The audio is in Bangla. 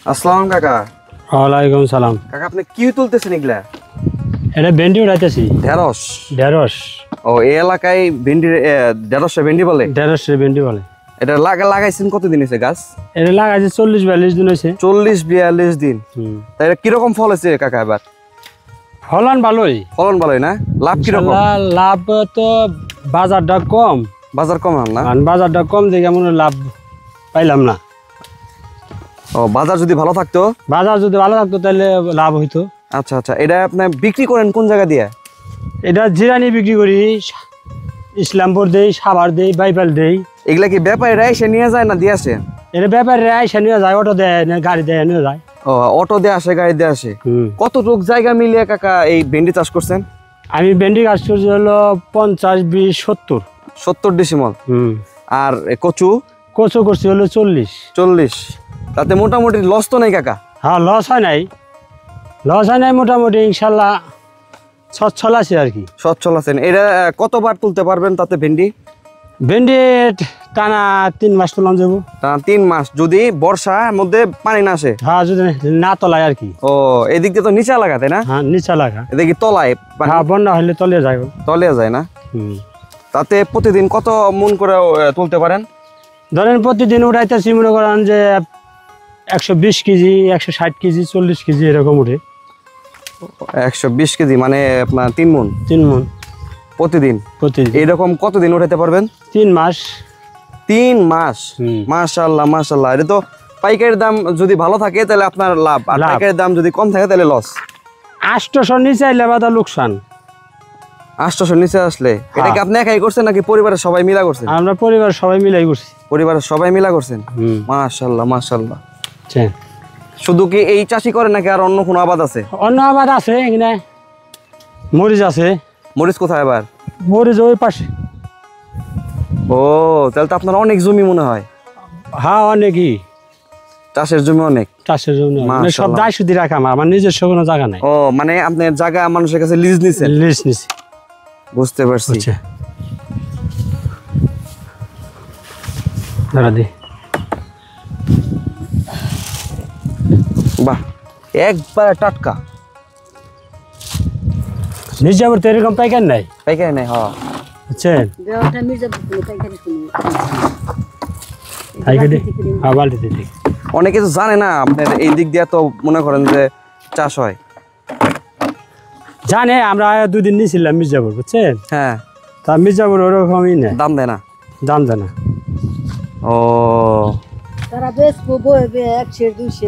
আসসালাম কাকা। ওয়ালাইকুম সালাম। কাকা আপনি কি তুলতেছেন এগুলা? এটা ভেন্ডি উঠাইতেছি। ঢেঁড়স? ঢেঁড়স। ও, এই এলাকায় ভেন্ডি ঢেঁড়সে ভেন্ডি বলে? ঢেঁড়সে ভেন্ডি বলে। এটা লাগাইছেন কতদিন হয়েছে গাছ? এটা লাগাইছে 40-42 দিন হয়েছে। 40-42 দিন। তাই এটা কিরকম ফল হয়েছে কাকা এবার? ফলন ভালোই। ফলন ভালোই না? লাভ কিরকম? লাভ তো বাজারটা কম। বাজার কম না? বাজারটা কম দেখে মনে লাভ পাইলাম না। ও, বাজার যদি ভালো থাকতো? বাজার যদি ভালো থাকতো তাহলে লাভ হইতো। আচ্ছা আচ্ছা, এটা আপনি বিক্রি করেন কোন জায়গা দিয়ে? এটা জিরানি বিক্রি করি, ইসলামপুর দেই, সাভার দেই, বাইপাল দেই। এগুলা কি ব্যাপারীরা এসে নিয়ে যায় না দিয়ে আসে? এটা ব্যাপারীরা এসে নিয়ে যায়, অটো দেয়, গাড়ি দেয় নিয়ে যায়। ও, অটো দিয়ে আসে, গাড়ি দিয়ে আসে। কতটুক জায়গা মিলিয়ে কাকা এই ভেন্ডি চাষ করছেন? আমি ভেন্ডি গাছ করছি হলো 50, 20, 70। 70 ডিসিমল। আর কচু? কচু করছি হলো 40। তাতে মোটামুটি লস তো নেই কাকা? হ্যাঁ, লস হয় নাই মোটামুটি ইনশাল্লাহ সচ্ছল আছে আর কি। সচ্ছল আছেন। এটা কতবার তুলতে পারবেন তাতে ভেন্ডি? ভেন্ডি টানা 3 মাস তুলাম যাবো। 3 মাস যদি বর্ষার মধ্যে পানি না আসে? হ্যাঁ, যদি না তলায় আর কি। ও, এদিক দিয়ে তো নিচা লাগা তাই না? হ্যাঁ, নিচা লাগা। এদিকে তলায়? হ্যাঁ, বন্যা হলে তলিয়ে যায়। তলিয়ে যায় না? তাতে প্রতিদিন কত মন করে তুলতে পারেন? ধরেন প্রতিদিন উঠাইতেছি মনে করেন যে 120 কেজি, 160 কেজি, 40 কেজি এরকম উঠে। 120 কেজি মানে আপনার 3 মন? 3 মন প্রতিদিন? এরকম কতদিন উঠাইতে পারবেন? 3 মাস। 3 মাস? মাশাআল্লাহ মাশাআল্লাহ। এটা তো পাইকারির দাম যদি ভালো থাকে তাহলে আপনার লাভ, আর পাইকারির দাম যদি কম থাকে তাহলে লস। 800 নিচে আইলে বাদা লোকসান। 800 নিচে আসলে? এটা কি আপনি একাই করছেন নাকি পরিবারের সবাই মিলা করছেন? আমরা পরিবার সবাই মিলাই করছি। পরিবারের সবাই মিলা করছেন? মাশাআল্লাহ মাশাআল্লাহ। আচ্ছা, শুধু কি এই চাষই করে নাকি আর অন্য কোনো আবাদ আছে? অন্য আবাদ আছে, এখানে মরিচ আছে। মরিচ কোথায় আবার? মরিচ ওই পাশে। ও, তাহলে তো আপনার অনেক জমি মনে হয়? হ্যাঁ, অনেকই। চাষের জমি অনেক? চাষের জমি সব দায় সুদি রাখা, আমার নিজস্ব কোনো জায়গা নাই। ও, মানে আপনার জায়গা মানুষের কাছে লিজ নিছেন? লিজ নিছি। বুঝতে পারছি। বাহ, একবার টাটকা। মির্জাপুর তো এরকম পাইকার নাই। পাইকারি নাই? হ্যাঁ, বুঝছেন। অনেকে তো জানে না আপনার এই দিক দিয়ে, তো মনে করেন যে চাষ হয়। জানে, আমরা 2 দিন নিয়েছিলাম মির্জাপুর, বুঝছেন। হ্যাঁ, তা মির্জাপুর ওরকমই না, দাম দেয় না? দাম দেয় না। ও, তারা বেশ 100, 200